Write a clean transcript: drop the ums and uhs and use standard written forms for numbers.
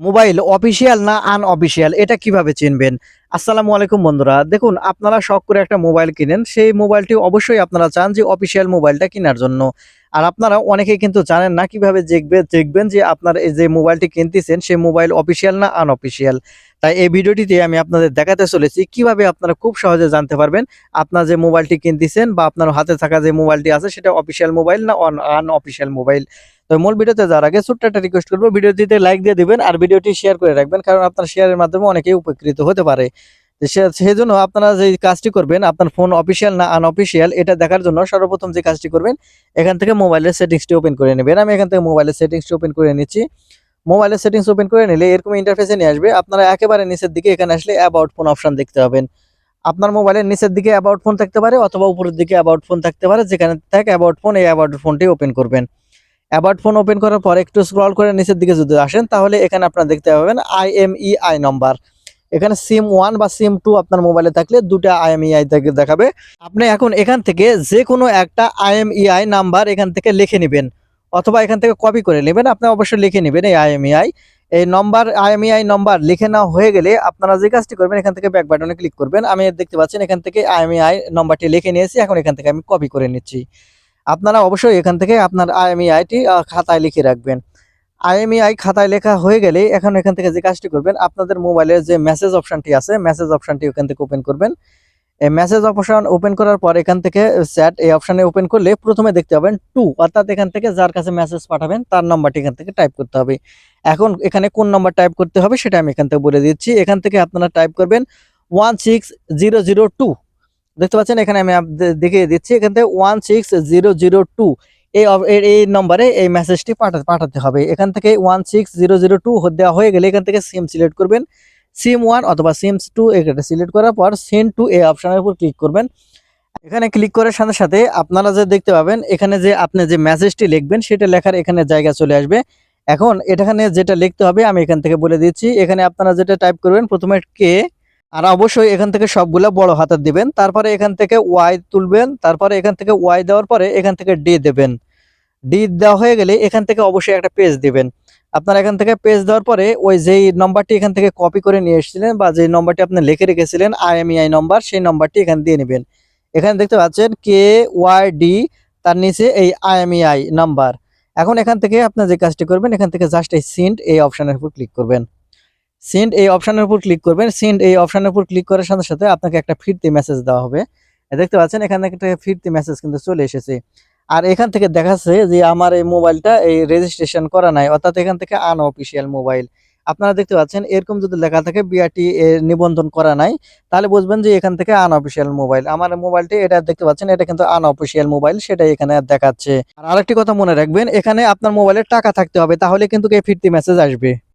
Mobile official না unofficial এটা কিভাবে চিনবেন? আসসালামু আলাইকুম বন্ধুরা। দেখুন আপনারা শখ করে একটা মোবাইল কিনেন। সেই মোবাইলটি অবশ্যই আপনারা চান যে অফিসিয়াল মোবাইলটা কেনার জন্য। আর আপনারা অনেকেই কিন্তু জানেন না কিভাবে দেখবেন যে আপনার এই যে মোবাইলটি কিনতেছেন সেই মোবাইল অফিসিয়াল না আনঅফিসিয়াল। তাই এই ভিডিওটিতে আমি আপনাদের দেখাতে চলেছি কিভাবে আপনারা খুব সহজে জানতে পারবেন আপনার যে মোবাইলটি কিনতেছেন বা আপনার হাতে থাকা যে মোবাইলটি আছে সেটা অফিসিয়াল মোবাইল না আনঅফিসিয়াল মোবাইল। তো মূল ভিডিওতে যাওয়ার আগে ছোট্ট একটা রিকোয়েস্ট করব, ভিডিওটিতে লাইক দিয়ে দিবেন আর ভিডিওটি শেয়ার করে রাখবেন, কারণ আপনার শেয়ারের মাধ্যমে অনেকেই উপকৃত হতে পারে। তো সেজন্য আপনারা যে কাজটি করবেন, আপনার ফোন অফিসিয়াল না আনঅফিসিয়াল এটা দেখার জন্য সর্বপ্রথম যে কাজটি করবেন, এখান থেকে মোবাইলের সেটিংসটি ওপেন করে নেবেন। আমি এখান থেকে মোবাইলের সেটিংসটি ওপেন করে নিচ্ছি। মোবাইলের সেটিংস ওপেন করে নিলে এরকম ইন্টারফেসে নিয়ে আসবে। আপনারা একেবারে নিচের দিকে এখানে আসলে অ্যাবাউট ফোন অপশন দেখতে পাবেন। আপনার মোবাইলের নিচের দিকে অ্যাবাউট ফোন থাকতে পারে অথবা উপরের দিকে অ্যাবাউট ফোন থাকতে পারে। যেখানে থাকে অ্যাবাউট ফোন, এই অ্যাবাউট ফোনটি ওপেন করবেন। অ্যাবাউট ফোন ওপেন করার পর একটু স্ক্রল করে নিচের দিকে যদি আসেন, তাহলে এখানে আপনারা দেখতে পাবেন IMEI নম্বর। এখানে সিম 1 বা সিম 2 আপনার মোবাইলে থাকলে দুটা IMEI দেখাবে। আপনি এখন এখান থেকে যে কোনো একটা IMEI নাম্বার এখান থেকে লিখে নেবেন অথবা এখান থেকে কপি করে নেবেন। আপনি অবশ্যই লিখে নেবেন এই IMEI এই নম্বর। IMEI নম্বর লিখে নেওয়া হয়ে গেলে আপনারা যে কাজটি করবেন, এখান থেকে ব্যাক বাটনে ক্লিক করবেন। আমি দেখতে পাচ্ছেন এখান থেকে IMEI নম্বরটি লিখে নিয়েছি। এখন এখান থেকে আমি কপি করে নিচ্ছি। আপনারা অবশ্যই এখান থেকে আপনার IMEI-টি খাতায় লিখে রাখবেন। IMEI খাতায় লেখা হয়ে গেলে এখন এখান থেকে যে কাজটি করবেন, আপনাদের মোবাইলের যে মেসেজ অপশনটি আছে, মেসেজ অপশনটি এখান থেকে ওপেন করবেন। এই মেসেজ অপশন ওপেন করার পর এখান থেকে চ্যাট এই অপশনে ওপেন করলে প্রথমে দেখতে পাবেন 2, অর্থাৎ এখান থেকে যার কাছে মেসেজ পাঠাবেন তার নাম্বারটি এখান থেকে টাইপ করতে হবে। এখন এখানে কোন নাম্বার টাইপ করতে হবে সেটা আমি এখান থেকে বলে দিচ্ছি। এখান থেকে আপনারা টাইপ করবেন 16002। দেখতে পাচ্ছেন এখানে আমি দেখিয়ে দিচ্ছি। এখান থেকে 16002 এই নম্বরে এই মেসেজটি পাঠাতে হবে। এখান থেকে 16002 দেওয়া হয়ে গেলে এখান থেকে সিম সিলেক্ট করবেন। সিম 1 অথবা সিম 2 এটা সিলেক্ট করার পর সেন্ড টু এই অপশনের উপর ক্লিক করবেন। এখানে ক্লিক করার সাথে সাথে আপনারা যে দেখতে পাবেন এখানে যে আপনি যে মেসেজটি লিখবেন সেটা লেখার এখানে জায়গা চলে আসবে। এখন এখানে যেটা লিখতে হবে আমি এখান থেকে বলে দিচ্ছি। এখানে আপনারা যেটা টাইপ করবেন, প্রথমে কে, আর অবশ্যই এখান থেকে সবগুলা বড় হাতের দিবেন। তারপরে এখান থেকে ওয়াই তুলবেন। তারপরে এখান থেকে ওয়াই দেওয়ার পরে এখান থেকে ডি দেবেন। ডি দেওয়া হয়ে গেলে এখান থেকে অবশ্যই একটা পেজ দিবেন। আপনারা এখান থেকে পেজ দেওয়ার পরে ওই যেই নম্বরটি এখান থেকে কপি করে নিয়ে এসেছিলেন বা যে নম্বরটি আপনি লিখে রেখেছিলেন IMEI নম্বর, সেই নম্বরটি এখানে দিয়ে নেবেন। এখানে দেখতে পাচ্ছেন KYD, তার নিচে এই IMEI নাম্বার। এখন এখান থেকে আপনি যে কাজটি করবেন, এখান থেকে জাস্ট এই সেন্ড এই অপশনের উপর ক্লিক করবেন। সেন্ড এই অপশনের উপর ক্লিক করবেন। সেন্ড এই অপশনের উপর ক্লিক করার সাথে সাথে আপনাকে একটা ফিরতি মেসেজ দেওয়া হবে। দেখতে পাচ্ছেন এখানে একটা ফিরতি মেসেজ কিন্তু চলে এসেছে। আর এখান থেকে দেখাচ্ছে যে আমার এই মোবাইলটা এই রেজিস্ট্রেশন করা নাই, অর্থাৎ এখান থেকে আনঅফিসিয়াল মোবাইল। আপনারা দেখতে পাচ্ছেন এরকম যদি লেখা থাকে বিআরটি নিবন্ধন করা নাই, তাহলে বুঝবেন যে এখান থেকে আনঅফিসিয়াল মোবাইল। আমার মোবাইলটি এটা দেখতে পাচ্ছেন এটা কিন্তু আনঅফিসিয়াল মোবাইল, সেটাই এখানে দেখাচ্ছে। আর আরেকটি কথা মনে রাখবেন, এখানে আপনার মোবাইলে টাকা থাকতে হবে, তাহলে কিন্তু এই ফিরতি মেসেজ আসবে।